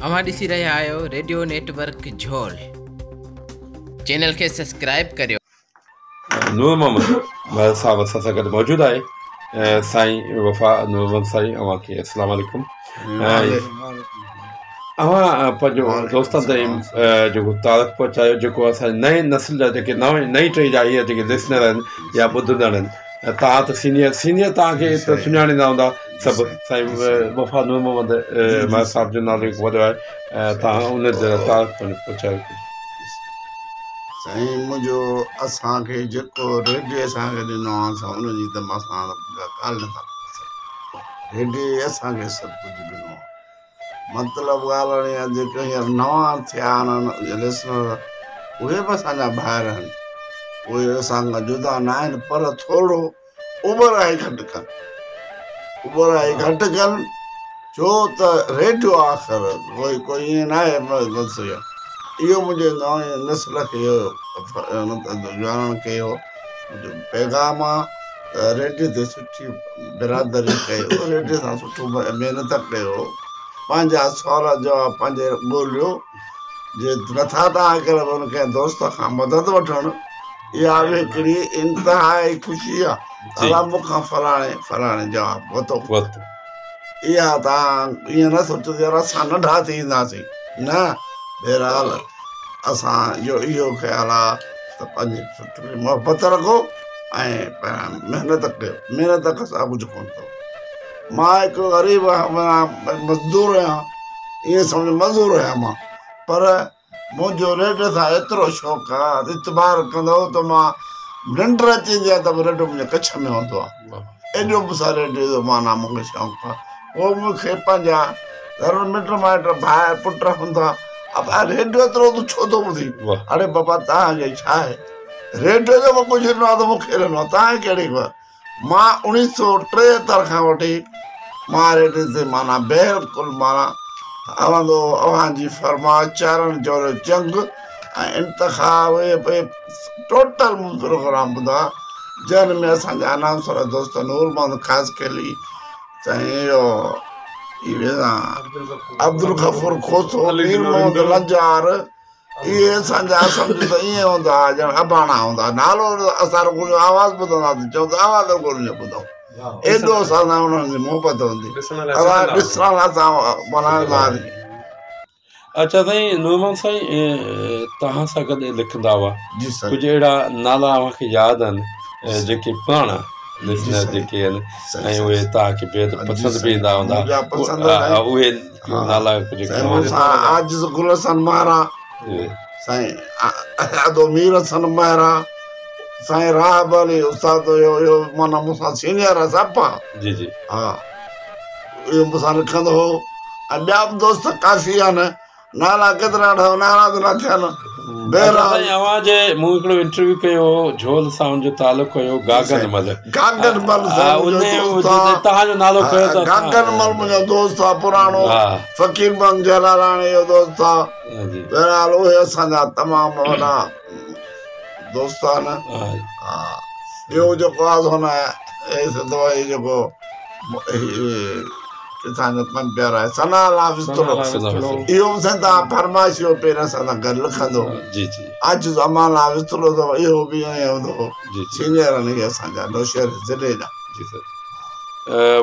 अवां ॾिसी रहिया आहियो रेडियो नेटवर्क झोल। चैनल खे सब्सक्राइब करियो। नूर मोहम्मद साहब असां सां गॾु मौजूदु आहे। साईं वफ़ा नूर मोहम्मद साईं, अव्हां खे अस्सलाम वालेकुम। अव्हां पंहिंजो दोस्तनि ताईं जेको तारीफ़ पहुचायो, जेको असांजे नए नस्ल जा जेके नई टही जा इहे जेके लिसनर आहिनि या ॿुधंदड़ आहिनि, तव्हां त सीनियर तव्हांखे त सुञाणींदा हूंदा सभु। साईं वफ़ा नूर मोहम्मद साहिब जो नालो वॾो आहे, तव्हां उन जे तारीफ़ पहुचायो। साईं मुंहिंजो असांखे जेको रेडियो असांखे ॾिनो आहे, असां उनजी त मां ॻाल्हि नथा करे सघूं। रेडियो असांखे सभु कुझु ॾिनो आहे। मतिलबु ॻाल्हि आहे जेके हींअर नवां थिया आहिनि लिसनर, उहे बि असांजा ॿाहिरि आहिनि, उहे असां खां जुदा न आहिनि, पर थोरो उबराई घटि कनि छो त रेडियो आख़िर कोई ईअं न आहे। इहो मुंहिंजे नए नस्ल खे ॼाणण खे मुंहिंजो पैगाम आहे। रेडियो ते सुठी बिरादरी कयो, रेडियो सां सुठो महिनत कयो, पंहिंजा सुवाल जवाब पंहिंजे ॻोल्हियो। जे नथा तव्हां करे हुनखे दोस्त खां मदद वठणु, इहा बि हिकिड़ी इंतिहाई ख़ुशी आहे। असां मूंखां फलाणे जवाब वरितो, इहा तव्हां ईअं न सोचो यार असां नंढा थी ईंदासीं, न। बहरहाल असांजो इहो ख़्यालु आहे त पंहिंजी सुठी मोहबत रखो ऐं महिनत कयो। महिनत खां सभु कुझु कोन अथव। मां हिकु ग़रीब मज़दूर आहियां, ईअं सम्झो मज़दूर आहियां मां, पर मुंहिंजो रेडियो सां एतिरो शौक़ु आहे, इतबार कंदो त मां निंड अची वेंदी आहे त बि रेडियो मुंहिंजे कच्छ में हूंदो आहे। एॾो मूंसां रेडियो जो माना मूंखे शौक़ु आहे। उहो मूंखे पंहिंजा घर मिट माइट भाउ पुट हूंदा, रेडियो एतिरो तूं छो थो ॿुधी? अरे बाबा तव्हांखे छा आहे, रेडियो जो कुझु ॾिनो आहे त मूंखे ॾिनो आहे, तव्हांखे कहिड़ी ख़बर। मां 1973 खां वठी मां रेडियो ते माना बिल्कुलु माना हवंदो, अव्हांजी फरमाइश, चारण चोर जंग ऐं इंतख़ाब, टोटल प्रोग्राम ॿुधा, जंहिं में असांजा अनाउंसर दोस्त नूर मोहम्मद ख़ासि केली, साईं इहो अब्दुल गफूर खोसो, मीर मोहम्मद लंजार, इहे असांजा सम्झो त ईअं हूंदा ॼण अबाणा हूंदा। नालो असां रुॻो आवाज़ु ॿुधंदासीं, चऊं त आवाज़ रुॻो ॿुधूं, एॾो असां सां उन्हनि जी मोहबत हूंदी, असां ॾिसण लाइ असां बनाईंदासीं। अच्छा साईं नूर मोहम्मद साईं, तव्हां सां गॾु लिखंदा हुआ कुझु अहिड़ा नाला अव्हांखे यादि आहिनि जेके पुराणा लिसनर जेके आहिनि ऐं उहे तव्हांखे बेहद पसंदि बि ईंदा हूंदा, उहे नाला कुझु? आजिज़ गुल हसन महरा, साईं अदो मीर हसन महरा, साईं राहब अली उस्ताद इहो माना मूंसां सीनियर आहे सपा जी जी, हा, इहो मूंसां लिखंदो हो। ऐं ॿिया बि दोस्त काफ़ी आहिनि, नाला केतिरा नाराज़ न थियनि। अव्हां जे मूं हिकिड़ो इंटरव्यू कयो हो, झोल सां हुनजो तालुक़ु हुयो गागनमल। तव्हांजो नालो कयो त गागनमल मुंहिंजो दोस्त आहे पुराणो, फ़कीर बंग जलाराणी जो दोस्त आहे। बहरहाल उहे असांजा तमामु वॾा दोस्त आहिनि। ॿियो जेको आहे हुन जेको किथां जो कमु प्यारो आहे सना हाफ़िज़, इहो बि साईं तव्हां फरमाइश जो पहिरियों असां सां गॾु लिखंदो। अॼु अमान हाफ़िज़ अथव, इहो बि ईअं हूंदो हो, सीनियर आहिनि इहे असांजा नौशहर ज़िले जा।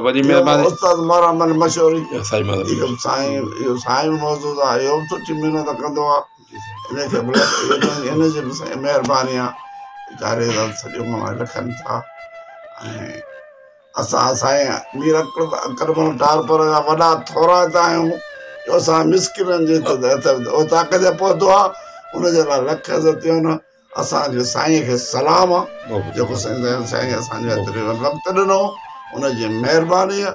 वॾी महिरबानी उस्ताद मोहम्मद मशहूरी, इहो साईं मौजूदु आहे, इहो बि सुठी महिनत कंदो आहे। इनखे इनजी बि साईं महिरबानी आहे, वीचारे सॼो माना लिखनि था। ऐं असां साईं मीर अकरम टारपर जा वॾा थोरात आहियूं, जो असां मिसकिननि जे ताक़त पहुतो आहे, उनजे लाइ लख इज़तियूं आहिनि। असांखे साईं खे सलाम आहे, जेको साईं असांजे वक़्तु ॾिनो, उनजी महिरबानी आहे,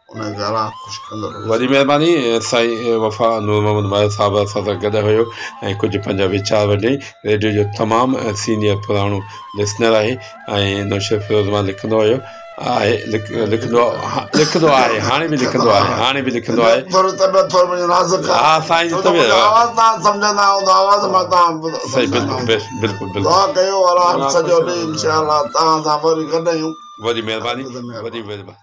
उनखे अलाह ख़ुशि कंदो। वॾी महिरबानी। साईं वफ़ा नूर मोहम्मद साहिबु असां सां गॾु हुयो ऐं कुझु पंहिंजा वीचार वॾे। रेडियो जो तमामु सीनियर पुराणो लिसनर आहे ऐं नौशहर फिरोज़ मां लिखंदो हुयो, लिखंदो आहे, हाणे बि लिखंदो आहे। हा साईं जी तबियत वॾी महिरबानी, वॾी महिरबानी।